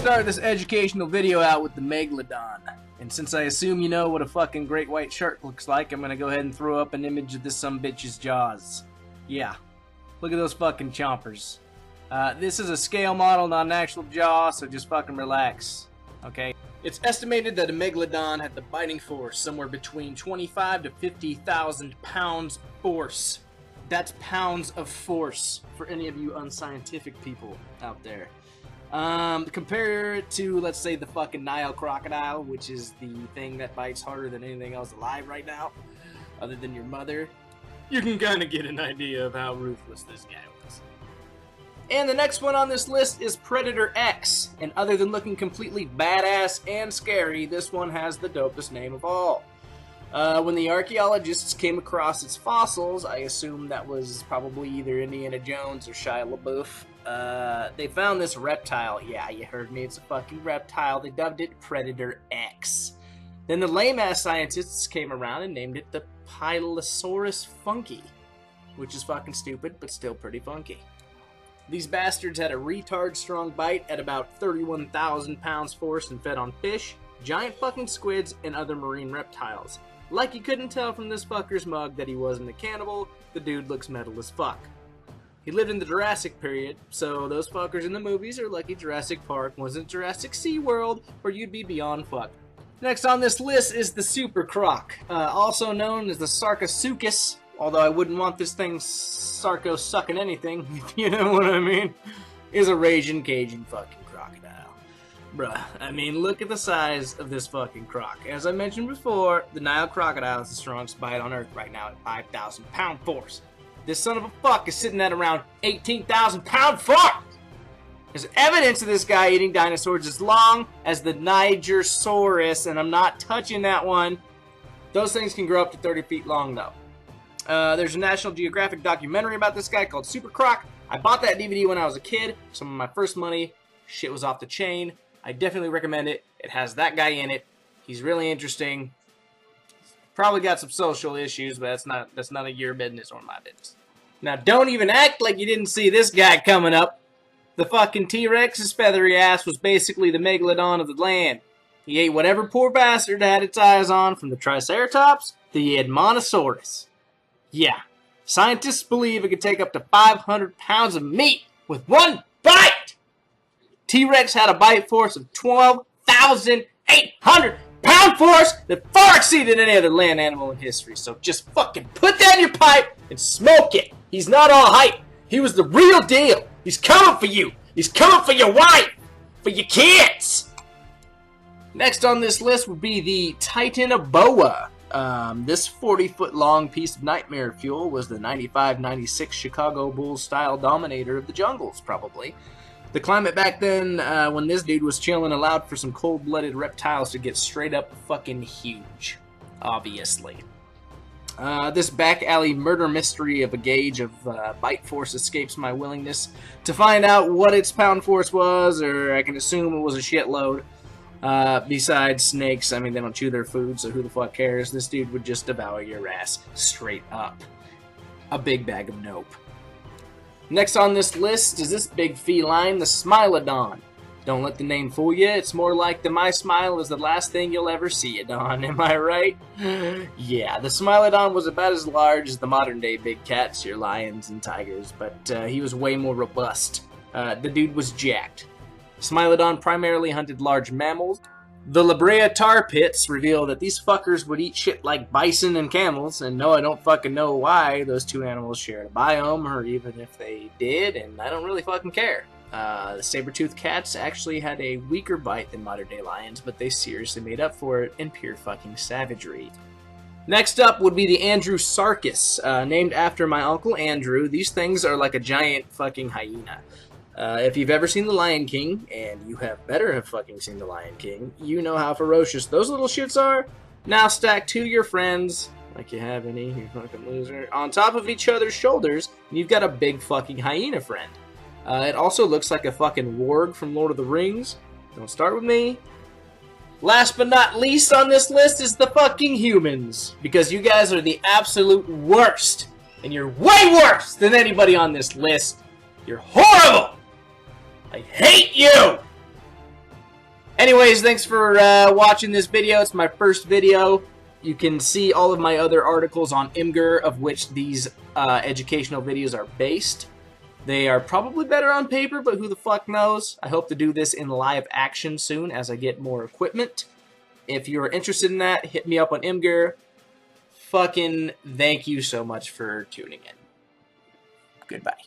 start this educational video out with the Megalodon. And since I assume you know what a fucking great white shark looks like, I'm gonna go ahead and throw up an image of this sumbitch's jaws. Yeah. Look at those fucking chompers. This is a scale model, not an actual jaw, so just fucking relax. Okay? It's estimated that a Megalodon had the biting force somewhere between 25 to 50,000 pounds force. That's pounds of force for any of you unscientific people out there. Compare it to, let's say, the fucking Nile crocodile, which is the thing that bites harder than anything else alive right now, other than your mother. You can kind of get an idea of how ruthless this guy was. And the next one on this list is Predator X, and other than looking completely badass and scary, this one has the dopest name of all. When the archaeologists came across its fossils, I assume that was probably either Indiana Jones or Shia LaBeouf, they found this reptile. Yeah, you heard me, it's a fucking reptile. They dubbed it Predator X. Then the lame-ass scientists came around and named it the Pilosaurus funky, which is fucking stupid, but still pretty funky. These bastards had a retard-strong bite at about 31,000 pounds force and fed on fish, giant fucking squids, and other marine reptiles. Like you couldn't tell from this fucker's mug that he wasn't a cannibal, the dude looks metal as fuck. He lived in the Jurassic period, so those fuckers in the movies are lucky Jurassic Park wasn't Jurassic SeaWorld, or you'd be beyond fucked. Next on this list is the Super Croc, also known as the Sarcosuchus, although I wouldn't want this thing sarco-sucking anything, if you know what I mean, is a raging Cajun fucking crocodile. Bruh, I mean, look at the size of this fucking croc. As I mentioned before, the Nile crocodile is the strongest bite on Earth right now at 5,000 pound force. This son of a fuck is sitting at around 18,000 pound force! There's evidence of this guy eating dinosaurs as long as the Nigersaurus, and I'm not touching that one. Those things can grow up to 30 feet long, though. There's a National Geographic documentary about this guy called Super Croc. I bought that DVD when I was a kid. Some of my first money. Shit was off the chain. I definitely recommend it. It has that guy in it. He's really interesting. Probably got some social issues, but that's none of your business or my business. Now, don't even act like you didn't see this guy coming up. The fucking T-Rex's feathery ass was basically the Megalodon of the land. He ate whatever poor bastard had its eyes on, from the Triceratops to the Edmontosaurus. Yeah, scientists believe it could take up to 500 pounds of meat with one bite! T-Rex had a bite force of 12,800 pound force that far exceeded any other land animal in history. So just fucking put that in your pipe and smoke it. He's not all hype. He was the real deal. He's coming for you. He's coming for your wife. For your kids. Next on this list would be the Titanoboa. This 40-foot long piece of nightmare fuel was the 95-96 Chicago Bulls style dominator of the jungles, probably. The climate back then, when this dude was chilling, allowed for some cold-blooded reptiles to get straight up fucking huge. Obviously. This back alley murder mystery of a gauge of bite force escapes my willingness to find out what its pound force was, or I can assume it was a shitload. Besides snakes, I mean, they don't chew their food, so who the fuck cares? This dude would just devour your ass straight up. A big bag of nope. Next on this list is this big feline, the Smilodon. Don't let the name fool you, it's more like the My Smile is the last thing you'll ever see it on, am I right? Yeah, the Smilodon was about as large as the modern day big cats, your lions and tigers, but he was way more robust. The dude was jacked. Smilodon primarily hunted large mammals. The La Brea tar pits reveal that these fuckers would eat shit like bison and camels, and no, I don't fucking know why those two animals shared a biome, or even if they did, and I don't really fucking care. The saber-toothed cats actually had a weaker bite than modern-day lions, but they seriously made up for it in pure fucking savagery. Next up would be the Andrewsarchus, named after my Uncle Andrew. These things are like a giant fucking hyena. If you've ever seen The Lion King, and you have better have fucking seen The Lion King, you know how ferocious those little shits are. Now stack two of your friends, like you have any, you fucking loser, on top of each other's shoulders, and you've got a big fucking hyena friend. It also looks like a fucking warg from Lord of the Rings. Don't start with me. Last but not least on this list is the fucking humans, because you guys are the absolute worst, and you're way worse than anybody on this list. You're horrible! I hate you! Anyways, thanks for watching this video. It's my first video. You can see all of my other articles on Imgur, of which these educational videos are based. They are probably better on paper, but who the fuck knows? I hope to do this in live action soon as I get more equipment. If you're interested in that, hit me up on Imgur. Fucking thank you so much for tuning in. Goodbye.